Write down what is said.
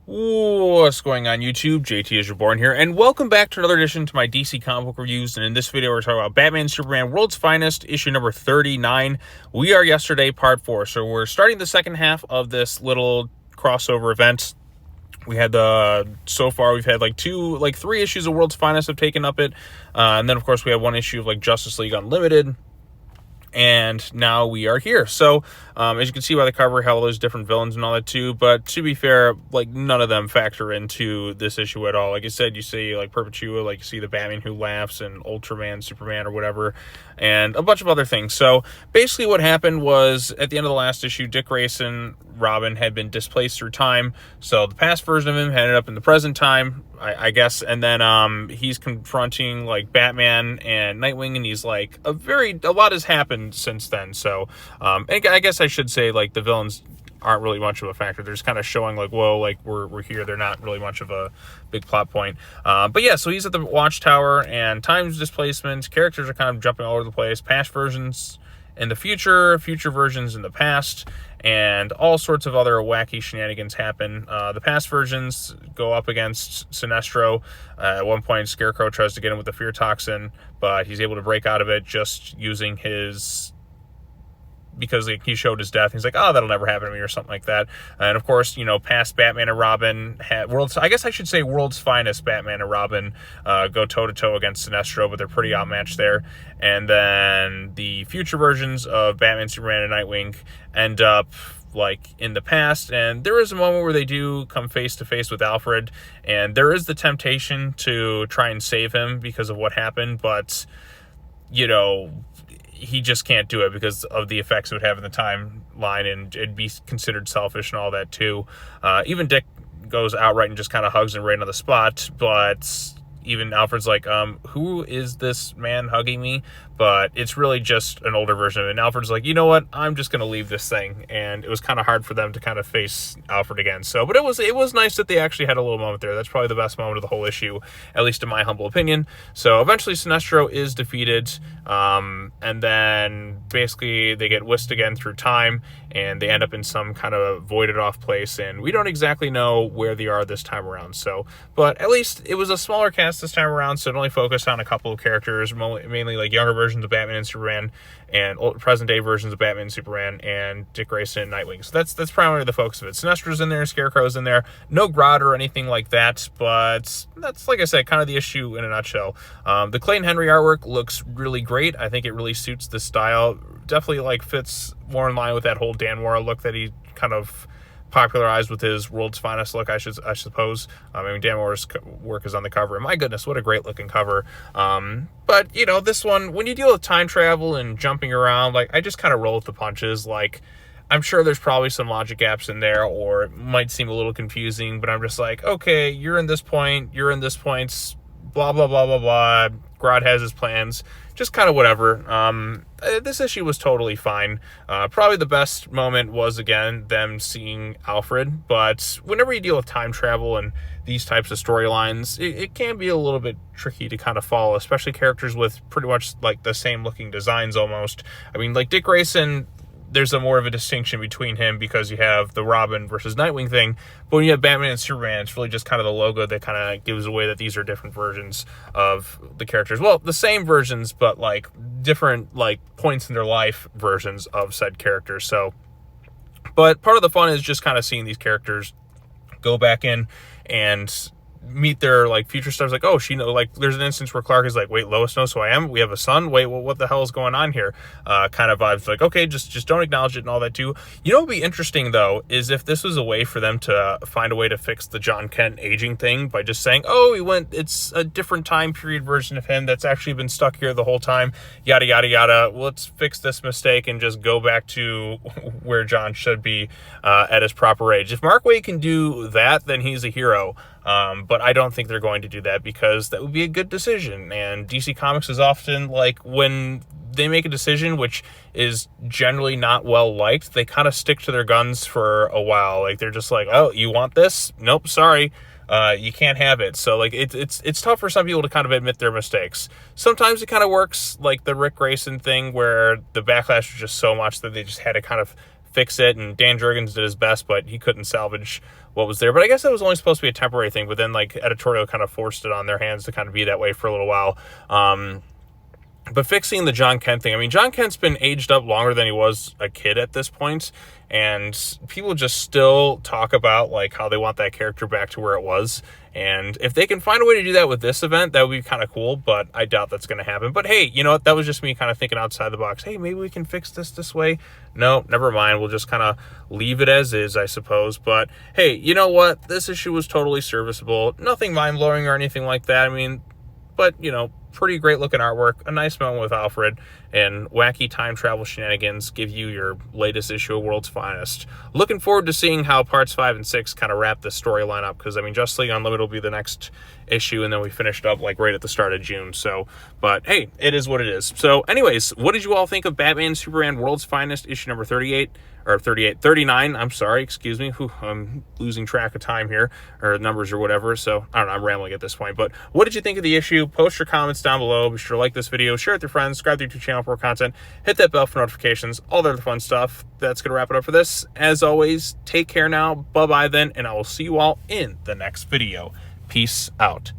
What's going on YouTube? JT is Reborn here, and welcome back to another edition to my DC comic book reviews. And in this video, we're talking about Batman Superman World's Finest, issue number 39. We are yesterday, part 4. So we're starting the second half of this little crossover event. We had so far we've had three issues of World's Finest have taken up it, and then of course we have one issue of Justice League Unlimited. And now we are here. So, as you can see by the cover, how there's different villains and all that too. But to be fair, none of them factor into this issue at all. Like I said, you see Perpetua, you see the Batman Who Laughs and Ultraman, Superman or whatever, and a bunch of other things. So basically what happened was at the end of the last issue, Dick Grayson, Robin, had been displaced through time. So the past version of him ended up in the present time, I guess, and then he's confronting Batman and Nightwing, and he's a lot has happened since then. So I guess I should say the villains aren't really much of a factor. They're just kind of showing we're here. They're not really much of a big plot point. But yeah, so he's at the Watchtower, and time's displacement. Characters are kind of jumping all over the place. Past versions in the future versions in the past, and all sorts of other wacky shenanigans happen. The past versions go up against Sinestro. At one point, Scarecrow tries to get him with the fear toxin, but he's able to break out of it just using because he showed his death. He's like, oh, that'll never happen to me, or something like that. And of course, past Batman and Robin, world's finest Batman and Robin go toe-to-toe against Sinestro, but they're pretty outmatched there. And then the future versions of Batman, Superman, and Nightwing end up in the past, and there is a moment where they do come face to face with Alfred, and there is the temptation to try and save him because of what happened, but he just can't do it because of the effects it would have in the timeline, and it'd be considered selfish and all that too. Even Dick goes outright and just kind of hugs him right on the spot, but even Alfred's like, who is this man hugging me? But it's really just an older version of it. And Alfred's like, you know what? I'm just going to leave this thing. And it was kind of hard for them to kind of face Alfred again. So, but it was nice that they actually had a little moment there. That's probably the best moment of the whole issue, at least in my humble opinion. So eventually Sinestro is defeated. And then basically they get whisked again through time, and they end up in some kind of voided off place. And we don't exactly know where they are this time around. So, but at least it was a smaller cast this time around. So it only focused on a couple of characters, mainly younger versions of Batman and Superman, and present day versions of Batman and Superman, and Dick Grayson and Nightwing. So that's primarily the focus of it. Sinestro's in there, Scarecrow's in there, no Grodd or anything like that, but that's, like I said, kind of the issue in a nutshell. The Clayton Henry artwork looks really great. I think it really suits the style. Definitely fits more in line with that whole Dan Mora look that he kind of popularized with his World's Finest look, I suppose. Dan Mora's work is on the cover, and my goodness, what a great looking cover. But this one, when you deal with time travel and jumping around, I just kind of roll with the punches. I'm sure there's probably some logic gaps in there, or it might seem a little confusing, but I'm just like, okay, you're in this point, blah blah blah blah blah. Grodd has his plans, just kind of whatever. This issue was totally fine. Probably the best moment was, again, them seeing Alfred, but whenever you deal with time travel and these types of storylines, it can be a little bit tricky to kind of follow, especially characters with pretty much the same looking designs almost. Dick Grayson, there's more of a distinction between him because you have the Robin versus Nightwing thing, but when you have Batman and Superman, it's really just kind of the logo that kind of gives away that these are different versions of the characters. Well, the same versions, but different points in their life versions of said characters. So, but part of the fun is just kind of seeing these characters go back in and meet their future stars. Oh, she know, there's an instance where Clark is wait, Lois knows who I am, we have a son, wait, what the hell is going on here? Kind of vibes okay, just don't acknowledge it and all that too. What would be interesting though is if this was a way for them to find a way to fix the John Kent aging thing by just saying, oh, it's a different time period version of him that's actually been stuck here the whole time, yada yada yada. Let's fix this mistake and just go back to where John should be at his proper age. If Mark Waid can do that, then he's a hero. But I don't think they're going to do that because that would be a good decision. And DC Comics is often when they make a decision which is generally not well liked, they kind of stick to their guns for a while. They're just oh, you want this? Nope, sorry. You can't have it. So it's tough for some people to kind of admit their mistakes. Sometimes it kind of works, the Rick Grayson thing where the backlash was just so much that they just had to kind of fix it, and Dan Jurgens did his best, but he couldn't salvage what was there. But I guess that was only supposed to be a temporary thing, but then like editorial kind of forced it on their hands to kind of be that way for a little while. But fixing the John Kent thing, I mean, John Kent's been aged up longer than he was a kid at this point, and people just still talk about like how they want that character back to where it was. And if they can find a way to do that with this event, that would be kind of cool, but I doubt that's going to happen. But hey, you know what? That was just me kind of thinking outside the box. Hey, maybe we can fix this way. No, never mind. We'll just kind of leave it as is, I suppose. But hey, you know what? This issue was totally serviceable. Nothing mind-blowing or anything like that. I mean, but, you know, pretty great looking artwork, a nice moment with Alfred, and wacky time travel shenanigans give you your latest issue of World's Finest. Looking forward to seeing how parts 5 and 6 kind of wrap the storyline up, because I mean, Justice League Unlimited will be the next issue, and then we finished up like right at the start of June. So, but hey, it is what it is. So anyways, what did you all think of Batman Superman World's Finest issue number 39, I'm sorry, excuse me. I'm losing track of time here, or numbers or whatever, so I don't know, I'm rambling at this point. But what did you think of the issue? Post your comments down below. Be sure to like this video, share it with your friends, subscribe to your YouTube channel for more content, hit that bell for notifications, all the other fun stuff. That's going to wrap it up for this. As always, take care now, bye-bye then, and I will see you all in the next video. Peace out.